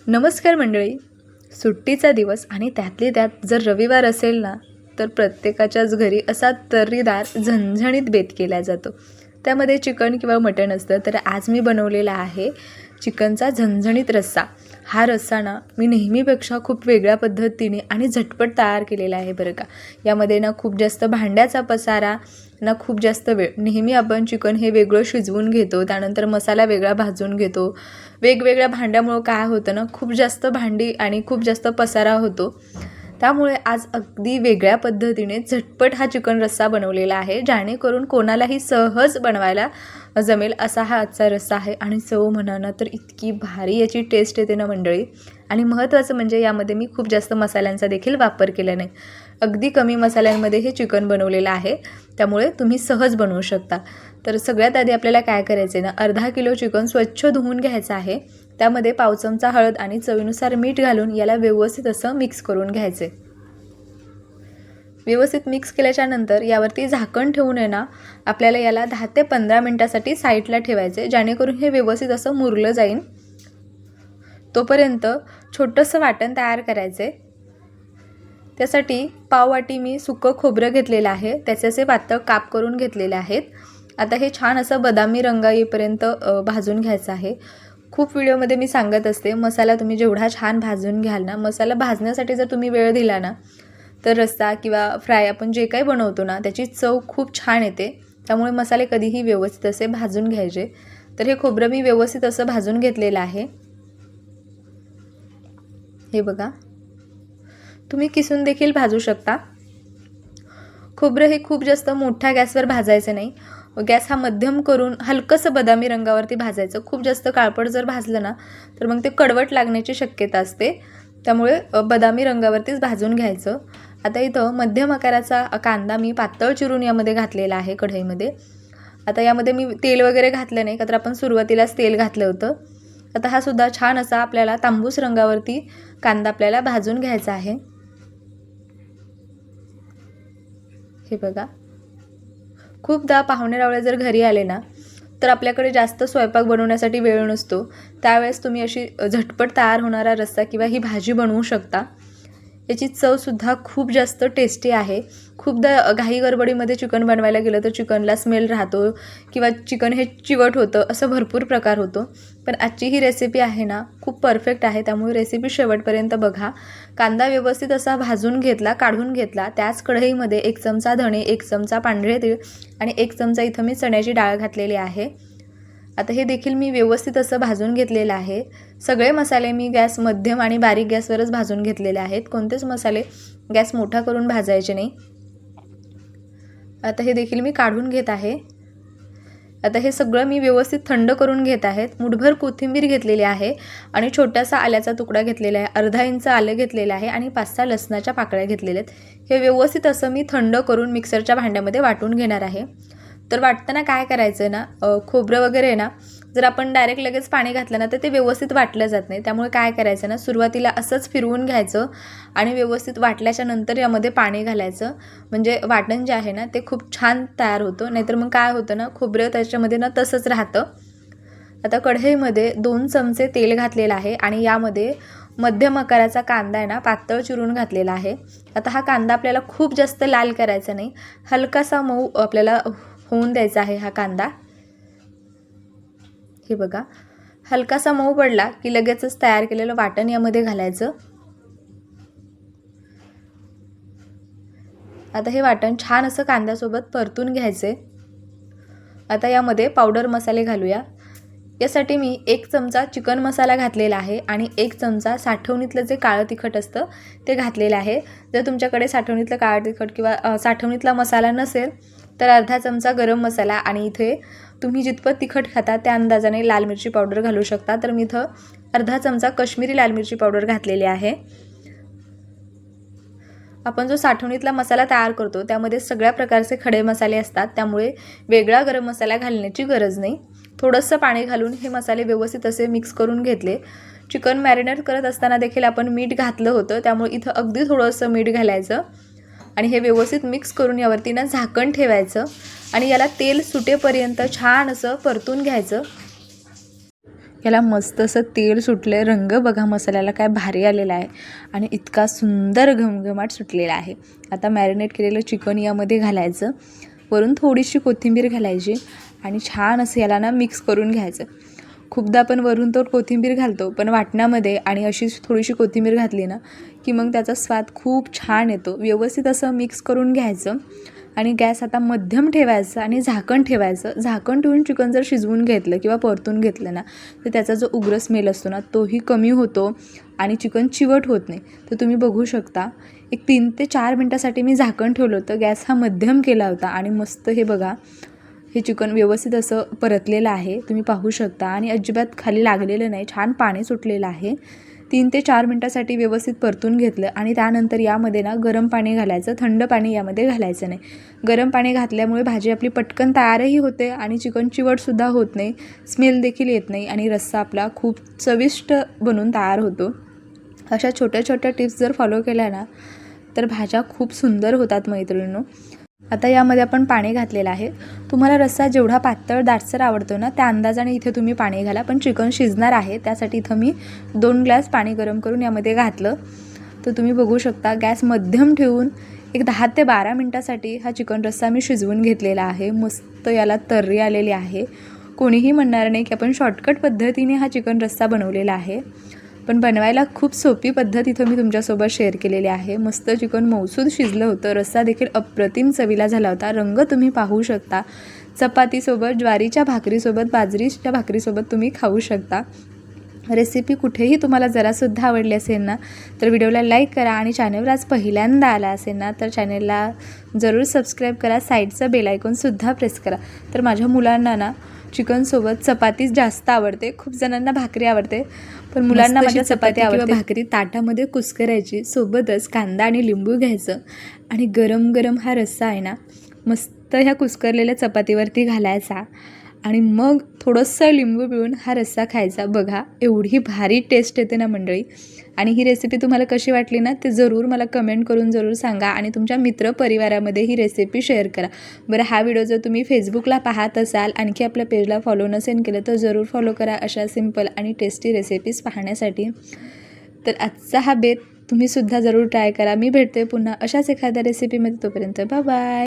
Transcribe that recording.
नमस्कार मंडळी. सुट्टीचा दिवस आणि त्यातली त्यात जर रविवार असेल ना, तर प्रत्येकाच्याच घरी असा तर्रीदार झणझणीत बेत केला जातो. त्यामध्ये चिकन किंवा मटण असतं. तर आज मी बनवलेला आहे चिकनचा झणझणीत रस्सा. हा रस्सा ना मी नेहमीपेक्षा खूप वेगळ्या पद्धतीने आणि झटपट तयार केलेला आहे बरं का. यामध्ये ना खूप जास्त भांड्याचा पसारा, ना खूप जास्त वेळ. नेहमी आपण चिकन हे वेगळं शिजवून घेतो, त्यानंतर मसाला वेगळा भाजून घेतो. वेगवेगळ्या भांड्यामुळं काय होतं ना, खूप जास्त भांडी आणि खूप जास्त पसारा होतो. त्यामुळे आज अगदी वेगळ्या पद्धतीने झटपट हा चिकन रस्सा बनवलेला आहे, जेणेकरून कोणालाही सहज बनवायला जमेल असा हा आजचा रस्सा आहे. आणि चव म्हणा ना तर इतकी भारी याची टेस्ट येते ना मंडळी. आणि महत्त्वाचं म्हणजे यामध्ये मी खूप जास्त मसाल्यांचा देखील वापर केला नाही. अगदी कमी मसाल्यांमध्ये हे चिकन बनवलेलं आहे, त्यामुळे तुम्ही सहज बनवू शकता. तर सगळ्यात आधी आपल्याला काय करायचं आहे ना, अर्धा किलो चिकन स्वच्छ धुवून घ्यायचं आहे. त्यामध्ये पाव चमचा हळद आणि चवीनुसार मीठ घालून याला व्यवस्थित असं मिक्स करून घ्यायचे. व्यवस्थित मिक्स केल्याच्या नंतर यावरती झाकण ठेवून आहे ना, आपल्याला याला 10 ते 15 मिनटासाठी साईडला ठेवायचे, जेणेकरून हे व्यवस्थित असं मुरलं जाईल. तोपर्यंत छोटंसं वाटण तयार करायचे. त्यासाठी पाववाटी मी सुकं खोबरं घेतलेलं आहे, त्याचे असे पातळ काप करून घेतलेले आहेत. आता हे छान असं बदामी रंग येईपर्यंत भाजून घ्यायचं आहे. खूप व्हिडिओमध्ये मी सांगत असते, मसाला तुम्ही जेवढा छान भाजून घ्याल ना, मसाला भाजण्यासाठी जर तुम्ही वेळ दिला ना, तर रस्सा किंवा फ्राय आपण जे काही बनवतो ना, त्याची चव खूप छान येते. त्यामुळे मसाले कधीही व्यवस्थित असे भाजून घ्यायचे. तर हे खोबरं मी व्यवस्थित असं भाजून घेतलेलं आहे. हे बघा, तुम्ही किसून देखील भाजू शकता. खोबरं हे खूप जास्त मोठ्या गॅसवर भाजायचं नाही. गॅस हा मध्यम करून हलकंसं बदामी रंगावरती भाजायचं. खूप जास्त काळपट जर भाजलं ना, तर मग ते कडवट लागण्याची शक्यता असते. त्यामुळे बदामी रंगावरतीच भाजून घ्यायचं. आता इथं मध्यम आकाराचा कांदा मी पातळ चिरून यामध्ये घातलेला आहे कढईमध्ये. आता यामध्ये मी तेल वगैरे घातलं नाही, का तर आपण सुरुवातीलाच तेल घातलं होतं. आता हा सुद्धा छान असा आपल्याला तांबूस रंगावरती कांदा आपल्याला भाजून घ्यायचा आहे. हे बघा, खूपदा पाहुणे-रावळे जर घरी आले ना, तर आपल्याकडे जास्त स्वयंपाक बनवण्यासाठी वेळ नसतो. त्यावेळेस तुम्ही अशी झटपट तयार होणारा रस्सा किंवा ही भाजी बनवू शकता. याची चवसुद्धा खूप जास्त टेस्टी आहे. खूपदा घाई गडबडीमध्ये चिकन बनवायला गेलं तर चिकनला स्मेल राहतो किंवा चिकन हे चिवट होतं, असं भरपूर प्रकार होतो. पण आजची ही रेसिपी आहे ना, खूप परफेक्ट आहे. त्यामुळे रेसिपी शेवटपर्यंत बघा. कांदा व्यवस्थित असा भाजून घेतला, काढून घेतला. त्याच कढईमध्ये 1 चमचा धणे, 1 चमचा पांढरे तीळ आणि 1 चमचा इथं मी चण्याची डाळ घातलेली आहे. आता हे देखील मी व्यवस्थित असं भाजून घेतलेलं आहे. सगळे मसाले मी गॅस मध्यम आणि बारीक गॅसवरच भाजून घेतलेले आहेत. कोणतेच मसाले गॅस मोठा करून भाजायचे नाही. आता हे देखील मी काढून घेत आहे. आता हे सगळं मी व्यवस्थित थंड करून घेत आहे. मुठभर कोथिंबीर घेतलेली आहे आणि छोटासा आल्याचा तुकडा घेतलेला आहे. अर्धा इंच आलं घेतलेलं आहे आणि 5-6 लसणाच्या पाकळ्या घेतलेल्या आहेत. हे व्यवस्थित असं मी थंड करून मिक्सरच्या भांड्यामध्ये वाटून घेणार आहे. तर वाटताना काय करायचं ना, खोबरं वगैरे आहे ना, जर आपण डायरेक्ट लगेच पाणी घातलं ना, तर ते व्यवस्थित वाटलं जात नाही. त्यामुळे काय करायचं ना, सुरुवातीला असंच फिरवून घ्यायचं आणि व्यवस्थित वाटल्याच्या नंतर यामध्ये पाणी घालायचं. म्हणजे वाटण जे आहे ना, ते खूप छान तयार होतं. नाहीतर मग काय होतं ना, खोबरं त्याच्यामध्ये ना तसंच राहतं. आता कढईमध्ये 2 चमचे तेल घातलेलं आहे आणि यामध्ये मध्यम आकाराचा कांदा आहे ना, पातळ चिरून घातलेला आहे. आता हा कांदा आपल्याला खूप जास्त लाल करायचा नाही, हलकासा मऊ आपल्याला होऊन द्यायचा आहे हा कांदा. हे बघा, हलकासा मऊ पडला की लगेचच तयार केलेलं वाटण यामध्ये घालायचं. आता हे वाटण छान असं कांद्यासोबत परतून घ्यायचे. आता यामध्ये पावडर मसाले घालूया. यासाठी मी 1 चमचा चिकन मसाला घातलेला आहे आणि 1 चमचा साठवणीतलं जे काळं तिखट असतं ते घातलेलं आहे. जर तुमच्याकडे साठवणीतलं काळं तिखट किंवा साठवणीतला मसाला नसेल तर अर्धा चमचा गरम मसाला आणि इथे तुम्ही जितपत तिखट खाता त्या अंदाजाने लाल मिरची पावडर घालू शकता. तर मी इथं अर्धा चमचा काश्मीरी लाल मिरची पावडर घातलेली आहे. आपण जो साठवणीतला मसाला तयार करतो त्यामध्ये सगळ्या प्रकारचे खडे मसाले असतात, त्यामुळे वेगळा गरम मसाला घालण्याची गरज नाही. थोडंसं पाणी घालून हे मसाले व्यवस्थित असे मिक्स करून घेतले. चिकन मॅरिनेट करत असताना देखील आपण मीठ घातलं होतं, त्यामुळे इथं अगदी थोडंसं मीठ घालायचं आणि हे व्यवस्थित मिक्स करून यावरती ना झाकण ठेवायचं आणि याला तेल सुटेपर्यंत छान असं परतून घ्यायचं. याला मस्त असं तेल सुटले, रंग बघा मसाल्याला काय भारी आलेला आहे आणि इतका सुंदर घमघमाट सुटलेला आहे. आता मॅरिनेट केलेलं चिकन यामध्ये घालायचं, वरून थोडीशी कोथिंबीर घालायची आणि छान असं याला ना मिक्स करून घ्यायचं. खूपदा आपण वरून तर कोथिंबीर घालतो, पण वाटणामध्ये आणि अशीच थोडीशी कोथिंबीर घातली ना की मग त्याचा स्वाद खूप छान येतो. व्यवस्थित असं मिक्स करून घ्यायचं आणि गॅस आता मध्यम ठेवायचा आणि झाकण ठेवायचं. झाकण ठेवून चिकन जर शिजवून घेतलं किंवा परतून घेतलं ना तर त्याचा जो उग्र स्मेल असतो ना तोही कमी होतो आणि चिकन चिवट होत नाही. तर तुम्ही बघू शकता, एक 3 ते 4 मिनटासाठी मी झाकण ठेवलं होतं. गॅस हा मध्यम केला होता आणि मस्त हे बघा, हे चिकन व्यवस्थित असं परतलेलं आहे, तुम्ही पाहू शकता. आणि अजिबात खाली लागलेलं नाही, छान पाणी सुटलेलं आहे. 3 ते 4 मिनटासाठी व्यवस्थित परतून घेतलं आणि त्यानंतर यामध्ये ना गरम पाणी घालायचं, थंड पाणी यामध्ये घालायचं नाही. गरम पाणी घातल्यामुळे भाजी आपली पटकन तयारही होते आणि चिकन चिवटसुद्धा होत नाही, स्मेल देखील येत नाही आणि रस्सा आपला खूप चविष्ट बनून तयार होतो. अशा छोट्या छोट्या टिप्स जर फॉलो केल्या ना तर भाज्या खूप सुंदर होतात मैत्रिणींनो. आता यामध्ये आपण पाणी घातलेलं आहे. तुम्हाला रस्सा जेवढा पातळ दाटसर आवडतो ना त्या अंदाजाने इथे तुम्ही पाणी घाला, पण चिकन शिजणार आहे त्यासाठी इथं मी 2 ग्लास पाणी गरम करून यामध्ये घातलं. तर तुम्ही बघू शकता, गॅस मध्यम ठेवून एक 10 ते 12 मिनटासाठी हा चिकन रस्सा मी शिजवून घेतलेला आहे. मस्त याला तर्री आलेली आहे. कोणीही म्हणणार नाही की आपण शॉर्टकट पद्धतीने हा चिकन रस्सा बनवलेला आहे, पण बनवायला खूप सोपी पद्धत इथं मी तुमच्यासोबत शेअर केलेली आहे. मस्त चिकन मौसूद शिजलं होतं, रस्सा देखील अप्रतिम चवीला झाला होता. रंग तुम्ही पाहू शकता. चपातीसोबत, ज्वारीच्या भाकरीसोबत, बाजरीच्या भाकरीसोबत तुम्ही खाऊ शकता. रेसिपी कुठेही तुम्हाला जरासुद्धा आवडली असेल ना तर व्हिडिओला लाईक करा आणि चॅनलवर आज पहिल्यांदा आला असेल ना तर चॅनलला जरूर सबस्क्राईब करा. साईडचं बेल आयकॉनसुद्धा प्रेस करा. तर माझ्या मुलांना ना चिकनसोबत चपातीच जास्त आवडते, खूप जणांना भाकरी आवडते, पण मुलांना माझ्या चपाती आवडते. भाकरी ताटामध्ये कुस्करायची, सोबतच कांदा आणि लिंबू घ्यायचं आणि गरम गरम हा रस्सा आहे ना मस्त ह्या कुस्करलेल्या चपातीवरती घालायचा आणि मग थोडंसं लिंबू पिळून हा रस्सा खायचा. बघा एवढी भारी टेस्ट येते ना मंडळी. आणि ही रेसिपी तुम्हाला कशी वाटली ना ते जरूर मला कमेंट करून जरूर सांगा आणि तुमच्या मित्रपरिवारामध्ये ही रेसिपी शेअर करा. बरं, हा व्हिडिओ जर तुम्ही फेसबुकला पाहत असाल, आणखी आपल्या पेजला फॉलो नसेल केलं तर जरूर फॉलो करा अशा सिंपल आणि टेस्टी रेसिपीज पाहण्यासाठी. तर आजचा हा बेत तुम्हीसुद्धा जरूर ट्राय करा. मी भेटते पुन्हा अशाच एखाद्या रेसिपीमध्ये. तोपर्यंत बाय बाय.